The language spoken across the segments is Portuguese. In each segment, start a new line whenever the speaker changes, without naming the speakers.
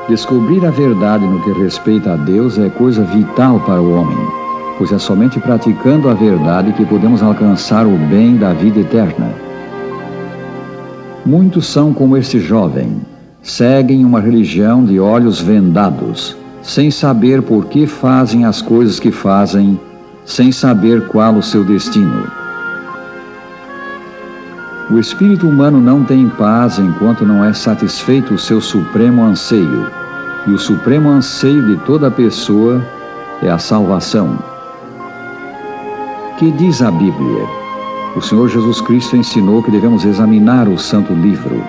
Descobrir a verdade no que respeita a Deus é coisa vital para o homem, pois é somente praticando a verdade que podemos alcançar o bem da vida eterna. Muitos são como este jovem, seguem uma religião de olhos vendados, sem saber por que fazem as coisas que fazem, sem saber qual o seu destino. O espírito humano não tem paz enquanto não é satisfeito o seu supremo anseio, e o supremo anseio de toda pessoa é a salvação. Que diz a Bíblia? O Senhor Jesus Cristo ensinou que devemos examinar o Santo Livro.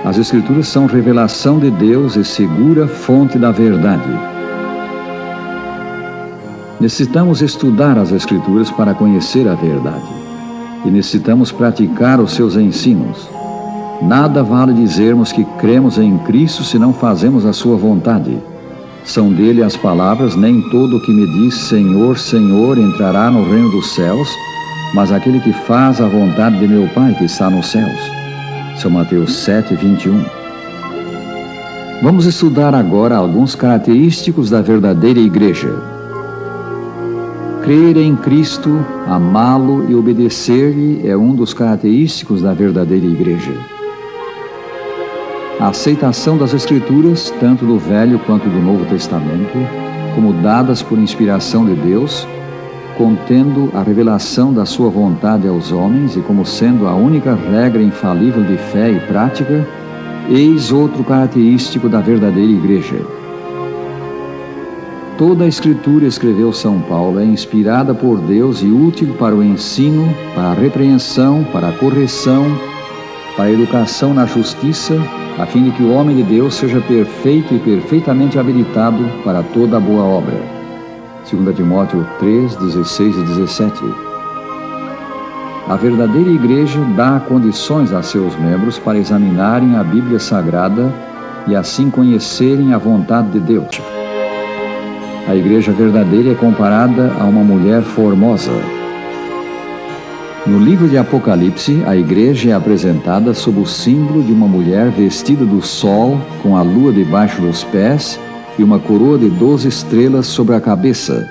As Escrituras são revelação de Deus e segura fonte da verdade. Necessitamos estudar as Escrituras para conhecer a verdade. E necessitamos praticar os seus ensinos. Nada vale dizermos que cremos em Cristo se não fazemos a sua vontade. São dele as palavras: nem todo o que me diz Senhor, Senhor entrará no reino dos céus, mas aquele que faz a vontade de meu Pai que está nos céus. São Mateus 7, 21. Vamos estudar agora alguns característicos da verdadeira igreja. Crer em Cristo, amá-lo e obedecer-lhe é um dos característicos da verdadeira igreja. A aceitação das Escrituras, tanto do Velho quanto do Novo Testamento, como dadas por inspiração de Deus, contendo a revelação da sua vontade aos homens e como sendo a única regra infalível de fé e prática, eis outro característico da verdadeira igreja. Toda a Escritura, escreveu São Paulo, é inspirada por Deus e útil para o ensino, para a repreensão, para a correção, para a educação na justiça, a fim de que o homem de Deus seja perfeito e perfeitamente habilitado para toda a boa obra. 2 Timóteo 3, 16 e 17. A verdadeira igreja dá condições a seus membros para examinarem a Bíblia Sagrada e assim conhecerem a vontade de Deus. A igreja verdadeira é comparada a uma mulher formosa. No livro de Apocalipse, a igreja é apresentada sob o símbolo de uma mulher vestida do sol, com a lua debaixo dos pés e uma coroa de 12 estrelas sobre a cabeça.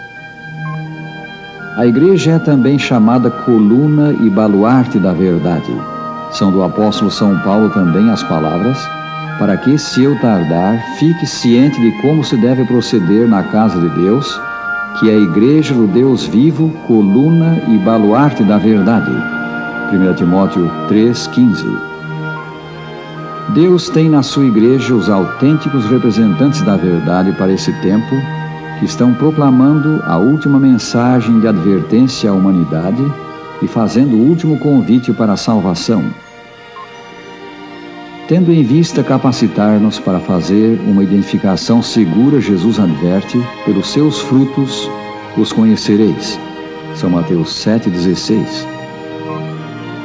A igreja é também chamada coluna e baluarte da verdade. São do apóstolo São Paulo também as palavras: para que, se eu tardar, fique ciente de como se deve proceder na casa de Deus, que é a igreja do Deus vivo, coluna e baluarte da verdade. 1 Timóteo 3,15. Deus tem na sua igreja os autênticos representantes da verdade para esse tempo, que estão proclamando a última mensagem de advertência à humanidade e fazendo o último convite para a salvação. Tendo em vista capacitar-nos para fazer uma identificação segura, Jesus adverte: pelos seus frutos os conhecereis. São Mateus 7,16.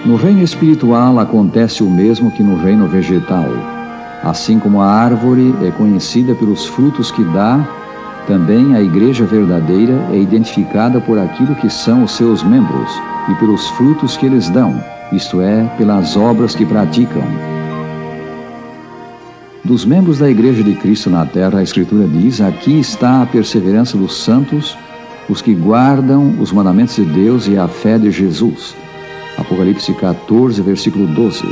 No reino espiritual acontece o mesmo que no reino vegetal. Assim como a árvore é conhecida pelos frutos que dá, também a igreja verdadeira é identificada por aquilo que são os seus membros e pelos frutos que eles dão, isto é, pelas obras que praticam. Dos membros da Igreja de Cristo na terra, a Escritura diz: aqui está a perseverança dos santos, os que guardam os mandamentos de Deus e a fé de Jesus. Apocalipse 14, versículo 12.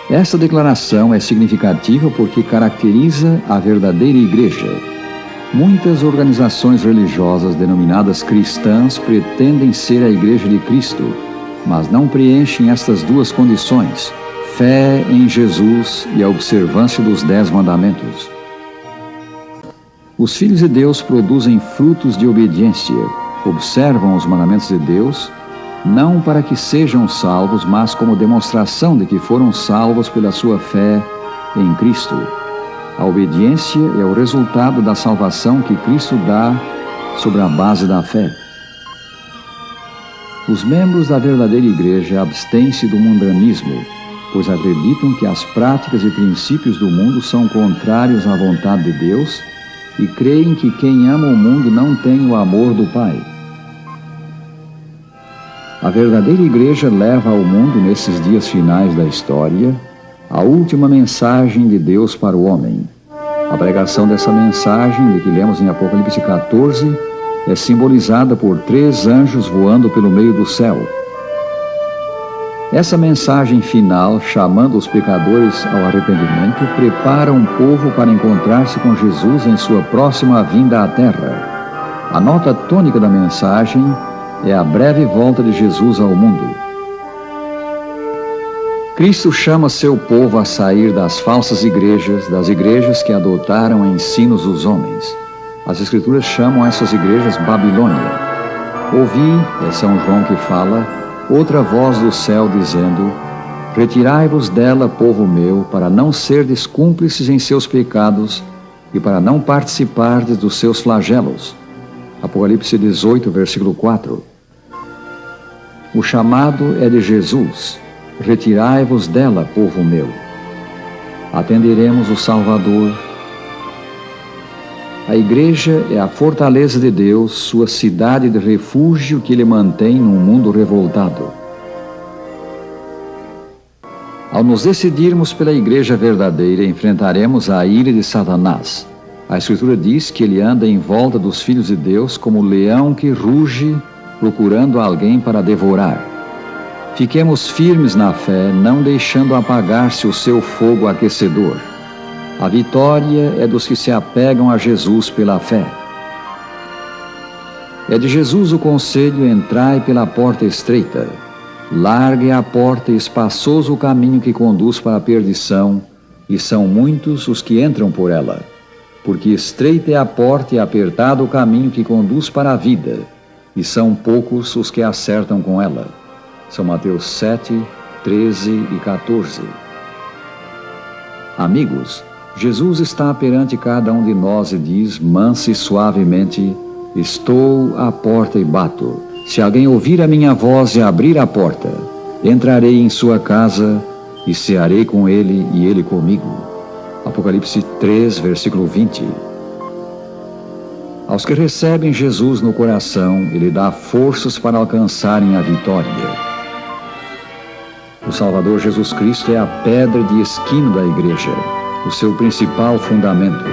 Esta declaração é significativa porque caracteriza a verdadeira igreja. Muitas organizações religiosas denominadas cristãs pretendem ser a Igreja de Cristo, mas não preenchem estas duas condições: fé em Jesus e a observância dos 10 mandamentos. Os filhos de Deus produzem frutos de obediência, observam os mandamentos de Deus, não para que sejam salvos, mas como demonstração de que foram salvos pela sua fé em Cristo. A obediência é o resultado da salvação que Cristo dá sobre a base da fé. Os membros da verdadeira igreja abstêm-se do mundanismo, pois acreditam que as práticas e princípios do mundo são contrários à vontade de Deus e creem que quem ama o mundo não tem o amor do Pai. A verdadeira igreja leva ao mundo, nesses dias finais da história, a última mensagem de Deus para o homem. A pregação dessa mensagem, de que lemos em Apocalipse 14, é simbolizada por 3 anjos voando pelo meio do céu. Essa mensagem final, chamando os pecadores ao arrependimento, prepara um povo para encontrar-se com Jesus em sua próxima vinda à terra. A nota tônica da mensagem é a breve volta de Jesus ao mundo. Cristo chama seu povo a sair das falsas igrejas, das igrejas que adotaram ensinos dos homens. As Escrituras chamam essas igrejas Babilônia. Ouvi, é São João que fala, outra voz do céu dizendo: retirai-vos dela, povo meu, para não serdes cúmplices em seus pecados e para não participardes dos seus flagelos. Apocalipse 18, versículo 4. O chamado é de Jesus. Retirai-vos dela, povo meu. Atenderemos o Salvador. A igreja é a fortaleza de Deus, sua cidade de refúgio que ele mantém num mundo revoltado. Ao nos decidirmos pela igreja verdadeira, enfrentaremos a ira de Satanás. A Escritura diz que ele anda em volta dos filhos de Deus como um leão que ruge, procurando alguém para devorar. Fiquemos firmes na fé, não deixando apagar-se o seu fogo aquecedor. A vitória é dos que se apegam a Jesus pela fé. É de Jesus o conselho: entrai pela porta estreita. Larga é a porta e espaçoso o caminho que conduz para a perdição, e são muitos os que entram por ela. Porque estreita é a porta e apertado o caminho que conduz para a vida, e são poucos os que acertam com ela. São Mateus 7, 13 e 14. Amigos, Jesus está perante cada um de nós e diz, mansa e suavemente: estou à porta e bato. Se alguém ouvir a minha voz e abrir a porta, entrarei em sua casa e cearei com ele e ele comigo. Apocalipse 3, versículo 20. Aos que recebem Jesus no coração, ele dá forças para alcançarem a vitória. O Salvador Jesus Cristo é a pedra de esquina da igreja, o seu principal fundamento.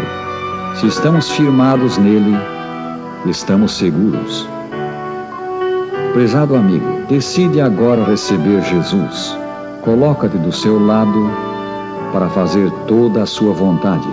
Se estamos firmados nele, estamos seguros. Prezado amigo, decide agora receber Jesus. Coloca-te do seu lado para fazer toda a sua vontade.